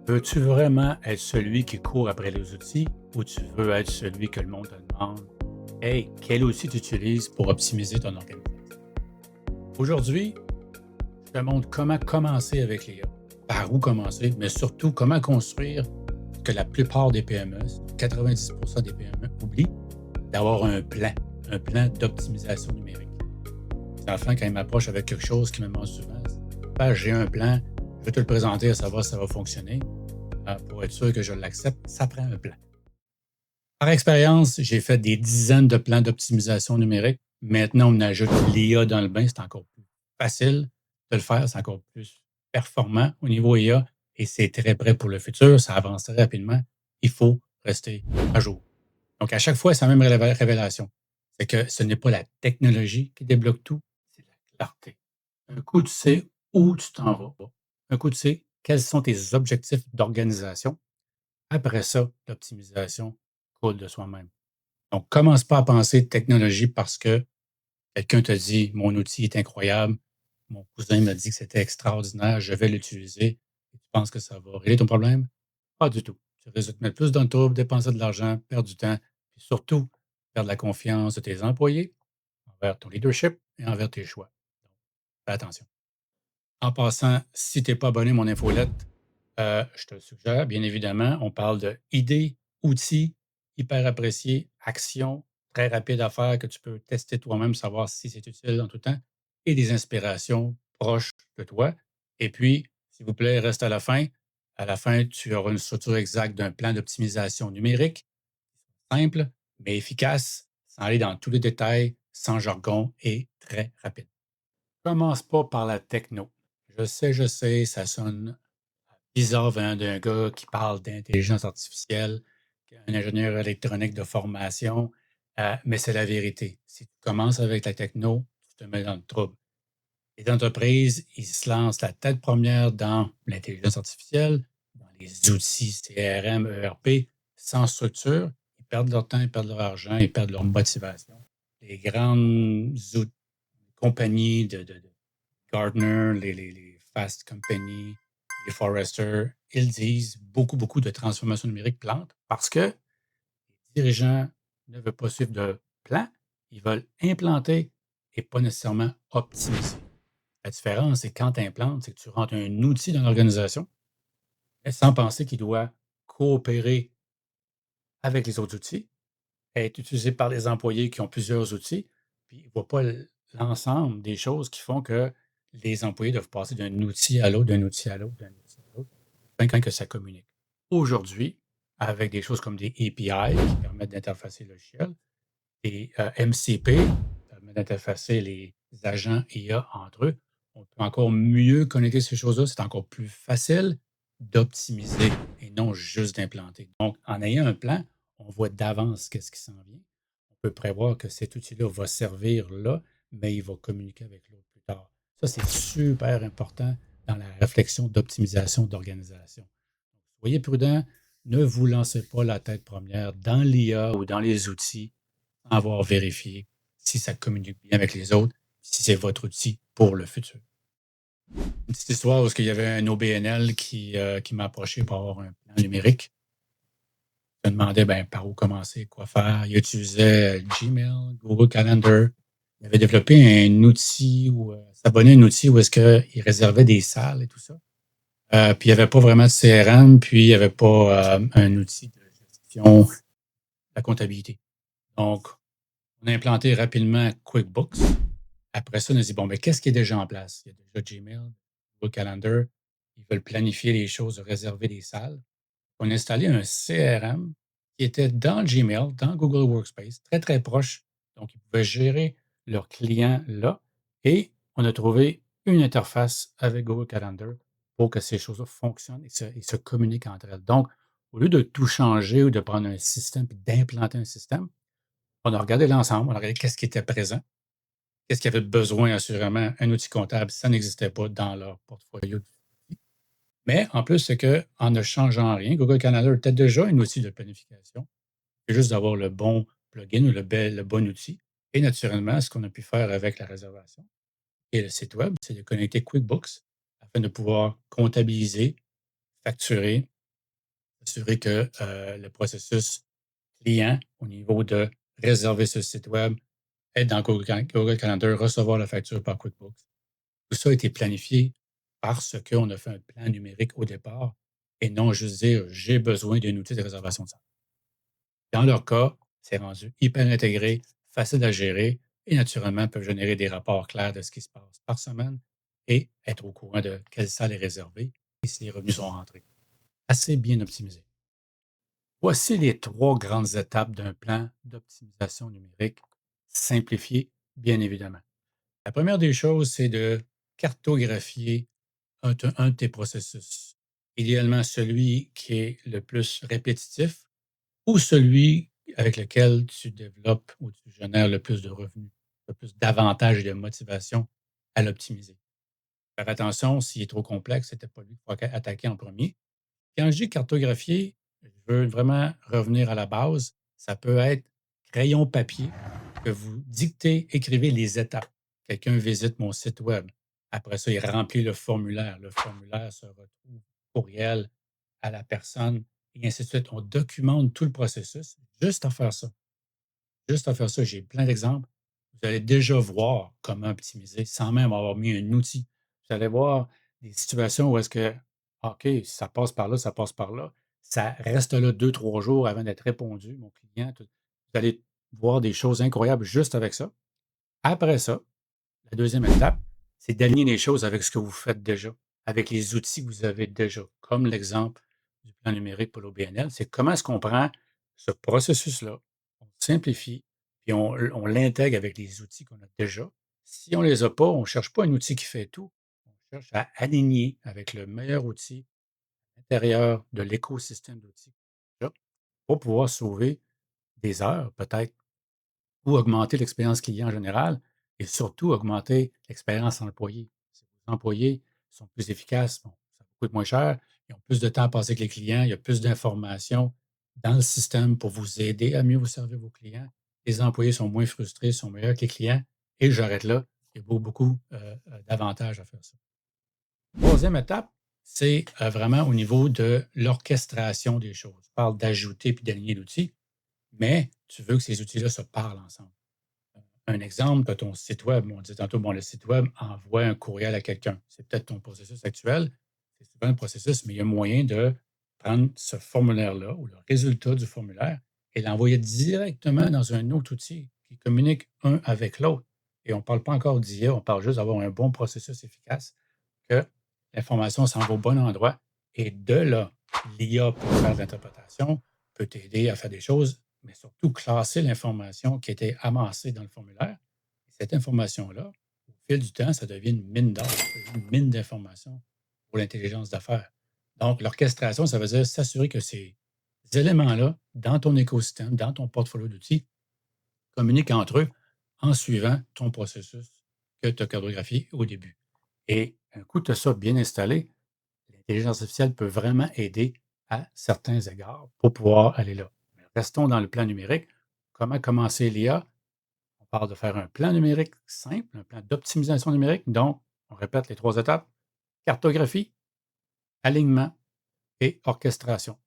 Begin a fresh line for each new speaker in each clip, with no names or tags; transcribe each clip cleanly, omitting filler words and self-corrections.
Veux-tu vraiment être celui qui court après les outils ou tu veux être celui que le monde te demande? Hey, quel outil tu utilises pour optimiser ton organisation? Aujourd'hui, je te montre comment commencer avec l'IA, par où commencer, mais surtout comment construire ce que la plupart des PME, 90% des PME, oublient, d'avoir un plan d'optimisation numérique. Les enfants, quand ils m'approchent avec quelque chose qui me demandent souvent, c'est, Papa, j'ai un plan, je vais te le présenter à savoir si ça va fonctionner. Pour être sûr que je l'accepte, ça prend un plan. Par expérience, j'ai fait des dizaines de plans d'optimisation numérique. Maintenant, on ajoute l'IA dans le bain, c'est encore plus facile de le faire, c'est encore plus performant au niveau IA et c'est très prêt pour le futur, ça avance très rapidement. Il faut rester à jour. Donc, à chaque fois, c'est la même révélation. C'est que ce n'est pas la technologie qui débloque tout, c'est la clarté. Un coup, tu sais où tu t'en vas. Un coup, tu sais quels sont tes objectifs d'organisation. Après ça, l'optimisation coule de soi-même. Donc, commence pas à penser de technologie parce que quelqu'un te dit mon outil est incroyable, mon cousin m'a dit que c'était extraordinaire, je vais l'utiliser. Et tu penses que ça va régler ton problème? Pas du tout. Tu risques de te mettre plus dans le trouble, dépenser de l'argent, perdre du temps, et surtout perdre la confiance de tes employés envers ton leadership et envers tes choix. Donc, fais attention. En passant, si tu n'es pas abonné à mon infolette, je te le suggère, bien évidemment. On parle de idées, outils hyper appréciés, actions très rapides à faire que tu peux tester toi-même, savoir si c'est utile en tout temps et des inspirations proches de toi. Et puis, s'il vous plaît, reste à la fin. À la fin, tu auras une structure exacte d'un plan d'optimisation numérique, simple, mais efficace, sans aller dans tous les détails, sans jargon et très rapide. Commence pas par la techno. Je sais, ça sonne bizarre venant d'un gars qui parle d'intelligence artificielle, qui est un ingénieur électronique de formation, mais c'est la vérité. Si tu commences avec la techno, tu te mets dans le trouble. Les entreprises, ils se lancent la tête première dans l'intelligence artificielle, dans les outils CRM, ERP, sans structure. Ils perdent leur temps, ils perdent leur argent, ils perdent leur motivation. Les grandes compagnies de Gartner, les Fast Company, les Forrester, ils disent beaucoup de transformation numérique plante parce que les dirigeants ne veulent pas suivre de plan, ils veulent implanter et pas nécessairement optimiser. La différence, c'est quand tu implantes, c'est que tu rentres un outil dans l'organisation, mais sans penser qu'il doit coopérer avec les autres outils, être utilisé par les employés qui ont plusieurs outils, puis ils ne voient pas l'ensemble des choses qui font que les employés doivent passer d'un outil à l'autre, d'un outil à l'autre, d'un outil à l'autre, quand que ça communique. Aujourd'hui, avec des choses comme des API qui permettent d'interfacer le logiciel, des MCP qui permettent d'interfacer les agents IA entre eux, on peut encore mieux connecter ces choses-là. C'est encore plus facile d'optimiser et non juste d'implanter. Donc, en ayant un plan, on voit d'avance qu'est-ce qui s'en vient. On peut prévoir que cet outil-là va servir là, mais il va communiquer avec l'autre plus tard. Ça, c'est super important dans la réflexion d'optimisation d'organisation. Soyez prudent, ne vous lancez pas la tête première dans l'IA ou dans les outils sans avoir vérifié si ça communique bien avec les autres, si c'est votre outil pour le futur. Une petite histoire où il y avait un OBNL qui m'a approché pour avoir un plan numérique. Je me demandais par où commencer, quoi faire. Il utilisait Gmail, Google Calendar. Il avait développé un outil ou s'abonnait à un outil où est-ce qu'il réservait des salles et tout ça. Puis il n'y avait pas vraiment de CRM, puis il n'y avait pas un outil de gestion de la comptabilité. Donc, on a implanté rapidement QuickBooks. Après ça, on a dit, bon, mais qu'est-ce qui est déjà en place? Il y a déjà Gmail, Google Calendar. Ils veulent planifier les choses, réserver des salles. On a installé un CRM qui était dans Gmail, dans Google Workspace, très, très proche. Donc, ils pouvaient gérer leurs clients là. Et on a trouvé une interface avec Google Calendar pour que ces choses-là fonctionnent et se communiquent entre elles. Donc, au lieu de tout changer ou de prendre un système et d'implanter un système, on a regardé l'ensemble, on a regardé qu'est-ce qui était présent, qu'est-ce qui avait besoin, assurément, un outil comptable, ça n'existait pas dans leur portfolio. Mais en plus, c'est qu'en ne changeant rien, Google Calendar était déjà un outil de planification. C'est juste d'avoir le bon plugin ou le bon outil. Et naturellement, ce qu'on a pu faire avec la réservation et le site web, c'est de connecter QuickBooks afin de pouvoir comptabiliser, facturer, s'assurer que le processus client au niveau de réserver ce site web, être dans Google Calendar, recevoir la facture par QuickBooks. Tout ça a été planifié parce qu'on a fait un plan numérique au départ et non juste dire j'ai besoin d'un outil de réservation de salle. Dans leur cas, c'est rendu hyper intégré, facile à gérer et naturellement peuvent générer des rapports clairs de ce qui se passe par semaine et être au courant de quelle salle est réservée et si les revenus sont rentrés. Assez bien optimisé. Voici les trois grandes étapes d'un plan d'optimisation numérique simplifié, bien évidemment. La première des choses, c'est de cartographier un de tes processus. Idéalement, celui qui est le plus répétitif ou celui avec lequel tu développes ou tu génères le plus de revenus, le plus d'avantages et de motivation à l'optimiser. Faire attention, s'il est trop complexe, ce n'était pas lui qu'il faut attaquer en premier. Quand je dis cartographier, je veux vraiment revenir à la base. Ça peut être crayon papier, que vous dictez, écrivez les étapes. Quelqu'un visite mon site web. Après ça, il remplit le formulaire. Le formulaire se retrouve courriel à la personne et ainsi de suite. On documente tout le processus juste à faire ça. Juste à faire ça, j'ai plein d'exemples. Vous allez déjà voir comment optimiser sans même avoir mis un outil. Vous allez voir des situations où est-ce que, OK, ça passe par là, ça passe par là. Ça reste là 2, 3 jours avant d'être répondu, mon client. Vous allez voir des choses incroyables juste avec ça. Après ça, la deuxième étape, c'est d'aligner les choses avec ce que vous faites déjà, avec les outils que vous avez déjà, comme l'exemple du plan numérique pour l'OBNL. C'est comment est-ce qu'on prend ce processus-là, on le simplifie, puis on l'intègre avec les outils qu'on a déjà. Si on ne les a pas, on ne cherche pas un outil qui fait tout. On cherche à aligner avec le meilleur outil à l'intérieur de l'écosystème d'outils déjà pour pouvoir sauver des heures, peut-être ou augmenter l'expérience client en général et surtout augmenter l'expérience employé. Si vos employés sont plus efficaces, bon, ça vous coûte moins cher, ils ont plus de temps à passer avec les clients, il y a plus d'informations dans le système pour vous aider à mieux vous servir vos clients. Les employés sont moins frustrés, sont meilleurs que les clients et j'arrête là. Il y a beaucoup d'avantages à faire ça. Troisième étape, c'est vraiment au niveau de l'orchestration des choses. Je parle d'ajouter puis d'aligner l'outil, mais tu veux que ces outils-là se parlent ensemble. Un exemple, tu as ton site web. On dit tantôt, bon, le site web envoie un courriel à quelqu'un. C'est peut-être ton processus actuel. C'est souvent un processus, mais il y a moyen de prendre ce formulaire-là ou le résultat du formulaire et l'envoyer directement dans un autre outil qui communique un avec l'autre. Et on ne parle pas encore d'IA, on parle juste d'avoir un bon processus efficace, que l'information s'en va au bon endroit. Et de là, l'IA peut faire de l'interprétation, peut t'aider à faire des choses, mais surtout classer l'information qui a été amassée dans le formulaire. Et cette information-là, au fil du temps, ça devient une mine d'or, ça devient une mine d'informations pour l'intelligence d'affaires. Donc, l'orchestration, ça veut dire s'assurer que ces éléments-là, dans ton écosystème, dans ton portfolio d'outils, communiquent entre eux en suivant ton processus que tu as cartographié au début. Et un coup, tu as ça bien installé, l'intelligence artificielle peut vraiment aider à certains égards pour pouvoir aller là. Mais restons dans le plan numérique. Comment commencer l'IA? On parle de faire un plan numérique simple, un plan d'optimisation numérique. Donc, on répète les trois étapes: cartographie, alignement et orchestration.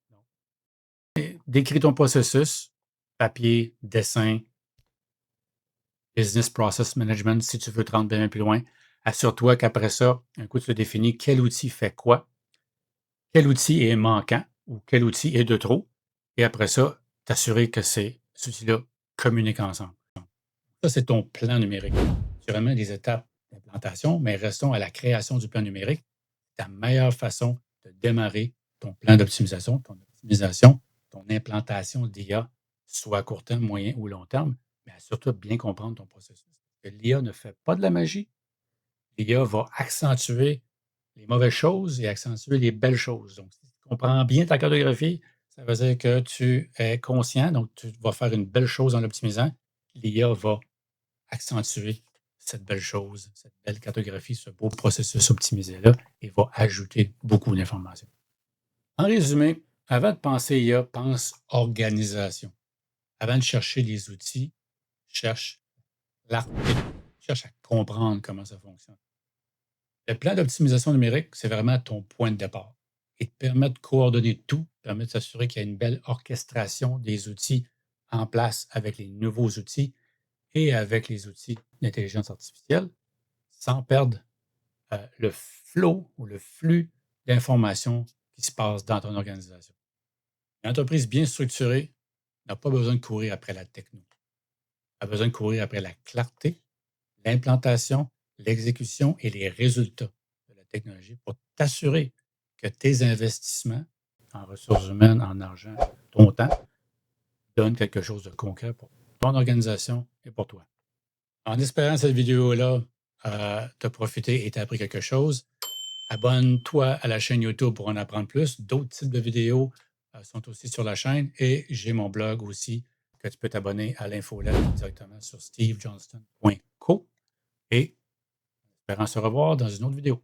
Donc, décris ton processus, papier, dessin, business process management, si tu veux te rendre bien plus loin. Assure-toi qu'après ça, un coup, tu as défini quel outil fait quoi, quel outil est manquant ou quel outil est de trop. Et après ça, t'assurer que ces outils-là communiquent ensemble. Ça, c'est ton plan numérique. C'est vraiment des étapes d'implantation, mais restons à la création du plan numérique. Ta meilleure façon de démarrer ton plan d'optimisation, ton implantation d'IA, soit à court terme, moyen ou long terme, mais surtout bien comprendre ton processus. L'IA ne fait pas de la magie. L'IA va accentuer les mauvaises choses et accentuer les belles choses. Donc, si tu comprends bien ta cartographie, ça veut dire que tu es conscient, donc tu vas faire une belle chose en l'optimisant. L'IA va accentuer cette belle chose, cette belle cartographie, ce beau processus optimisé-là, et va ajouter beaucoup d'informations. En résumé, avant de penser IA, pense organisation. Avant de chercher les outils, cherche l'article, cherche à comprendre comment ça fonctionne. Le plan d'optimisation numérique, c'est vraiment ton point de départ. et te permet de coordonner tout, permet de s'assurer qu'il y a une belle orchestration des outils en place avec les nouveaux outils et avec les outils d'intelligence artificielle, sans perdre le flow ou le flux d'informations qui se passe dans ton organisation. Une entreprise bien structurée n'a pas besoin de courir après la techno. Elle a besoin de courir après la clarté, l'implantation, l'exécution et les résultats de la technologie pour t'assurer que tes investissements en ressources humaines, en argent, ton temps, donnent quelque chose de concret pour ton organisation et pour toi. En espérant cette vidéo-là t'a profité et t'a appris quelque chose, abonne-toi à la chaîne YouTube pour en apprendre plus. D'autres types de vidéos sont aussi sur la chaîne et j'ai mon blog aussi que tu peux t'abonner à l'infolette directement sur stevejohnston.co et espérant se revoir dans une autre vidéo.